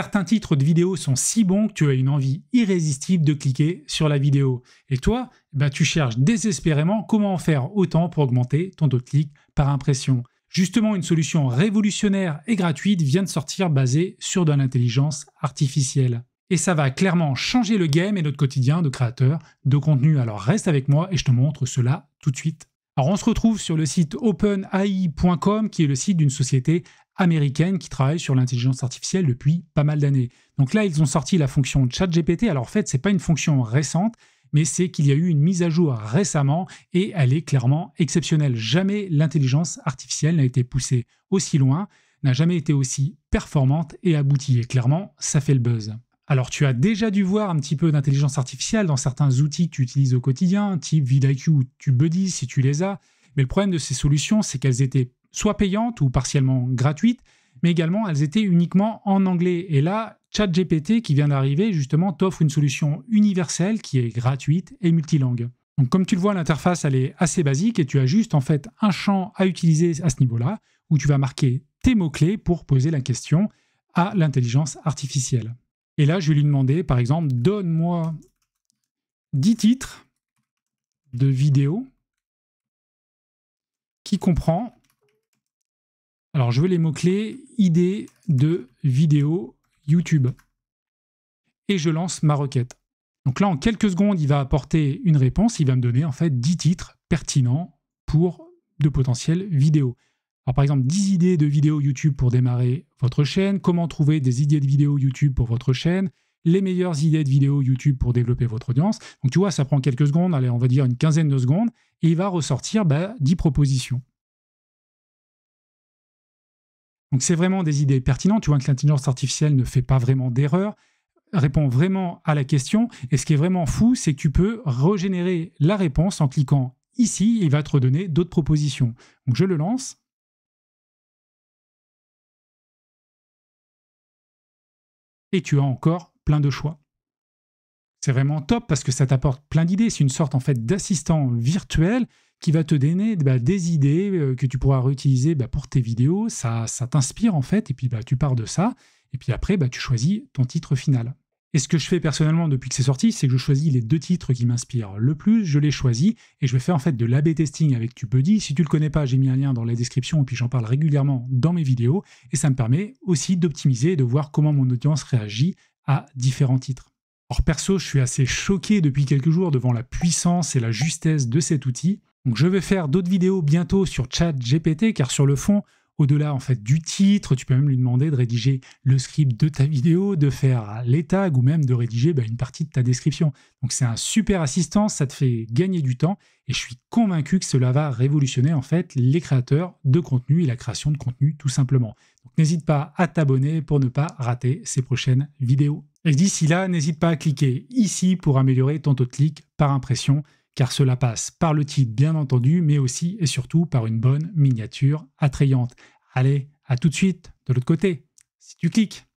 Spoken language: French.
Certains titres de vidéos sont si bons que tu as une envie irrésistible de cliquer sur la vidéo. Et toi, tu cherches désespérément comment en faire autant pour augmenter ton taux de clic par impression. Justement, une solution révolutionnaire et gratuite vient de sortir basée sur de l'intelligence artificielle. Et ça va clairement changer le game et notre quotidien de créateur de contenu. Alors reste avec moi et je te montre cela tout de suite. Alors on se retrouve sur le site openai.com qui est le site d'une société américaine qui travaille sur l'intelligence artificielle depuis pas mal d'années. Donc là, ils ont sorti la fonction ChatGPT. Alors en fait, c'est pas une fonction récente, mais c'est qu'il y a eu une mise à jour récemment et elle est clairement exceptionnelle. Jamais l'intelligence artificielle n'a été poussée aussi loin, n'a jamais été aussi performante et aboutie. Et clairement, ça fait le buzz. Alors tu as déjà dû voir un petit peu d'intelligence artificielle dans certains outils que tu utilises au quotidien, type vidIQ ou TubeBuddy si tu les as, mais le problème de ces solutions, c'est qu'elles étaient soit payantes ou partiellement gratuites, mais également elles étaient uniquement en anglais. Et là, ChatGPT qui vient d'arriver, justement, t'offre une solution universelle qui est gratuite et multilingue. Donc comme tu le vois, l'interface elle est assez basique et tu as juste en fait un champ à utiliser à ce niveau-là, où tu vas marquer tes mots-clés pour poser la question à l'intelligence artificielle. Et là, je vais lui demander, par exemple, donne-moi 10 titres de vidéos qui comprend. Alors, je veux les mots-clés idée de vidéo YouTube. Et je lance ma requête. Donc là, en quelques secondes, il va apporter une réponse. Il va me donner en fait 10 titres pertinents pour de potentielles vidéos. Alors, par exemple, 10 idées de vidéos YouTube pour démarrer votre chaîne, comment trouver des idées de vidéos YouTube pour votre chaîne, les meilleures idées de vidéos YouTube pour développer votre audience. Donc, tu vois, ça prend quelques secondes, allez, on va dire une quinzaine de secondes, et il va ressortir 10 propositions. Donc, c'est vraiment des idées pertinentes. Tu vois que l'intelligence artificielle ne fait pas vraiment d'erreur, répond vraiment à la question. Et ce qui est vraiment fou, c'est que tu peux régénérer la réponse en cliquant ici, et il va te redonner d'autres propositions. Donc, je le lance. Et tu as encore plein de choix. C'est vraiment top parce que ça t'apporte plein d'idées. C'est une sorte en fait d'assistant virtuel qui va te donner des idées que tu pourras réutiliser pour tes vidéos. Ça t'inspire en fait et puis tu pars de ça. Et puis après, tu choisis ton titre final. Et ce que je fais personnellement depuis que c'est sorti, c'est que je choisis les 2 titres qui m'inspirent le plus, je les choisis et je vais faire en fait de l'A/B testing avec TubeBuddy. Si tu ne le connais pas, j'ai mis un lien dans la description et puis j'en parle régulièrement dans mes vidéos et ça me permet aussi d'optimiser et de voir comment mon audience réagit à différents titres. Or perso, je suis assez choqué depuis quelques jours devant la puissance et la justesse de cet outil. Donc je vais faire d'autres vidéos bientôt sur ChatGPT car sur le fond, au-delà en fait du titre, tu peux même lui demander de rédiger le script de ta vidéo, de faire les tags ou même de rédiger une partie de ta description. Donc c'est un super assistant, ça te fait gagner du temps et je suis convaincu que cela va révolutionner en fait les créateurs de contenu et la création de contenu tout simplement. Donc n'hésite pas à t'abonner pour ne pas rater ces prochaines vidéos. Et d'ici là, n'hésite pas à cliquer ici pour améliorer ton taux de clic par impression, car cela passe par le titre bien entendu, mais aussi et surtout par une bonne miniature attrayante. Allez, à tout de suite de l'autre côté, si tu cliques.